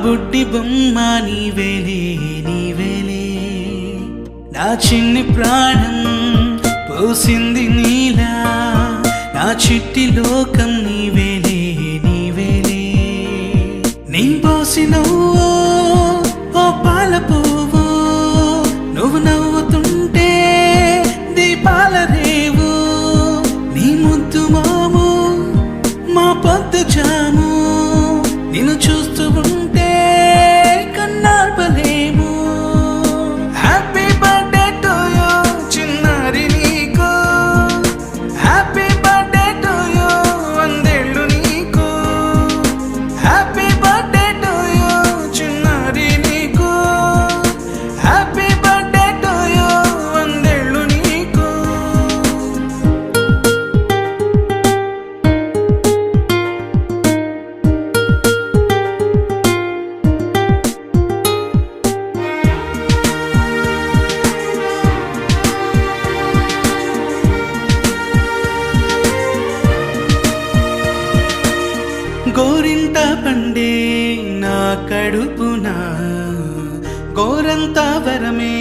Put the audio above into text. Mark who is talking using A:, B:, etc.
A: బుడ్డి బొమ్మ నీవేలే నీవేలే, నా చిన్ని ప్రాణం పోసింది నీలా, నా చిట్టి లోకం నీవేలే నీవేలే. నీ పోసినవో ఓ పాల పువ్వు, నువ్వు నవ్వుతుంటే దీపాల రేవు, నీ ముద్దు మాము మా పొద్దు జాము, నిన్ను చూస్తూ ఉంటే కన్నార్పలేము. హ్యాపీ బర్త్డే టు యూ చిన్నారి నీకు, హ్యాపీ బర్త్డే టు యూ వందేళ్ళు నీకు, హ్యాపీ బర్త్డే టు యూ చిన్నారి నీకు, హ్యాపీ బర్త్డే టు యూ వందేళ్ళు నీకు. గోరింట పండే నా కడుపున గోరంత వరమే.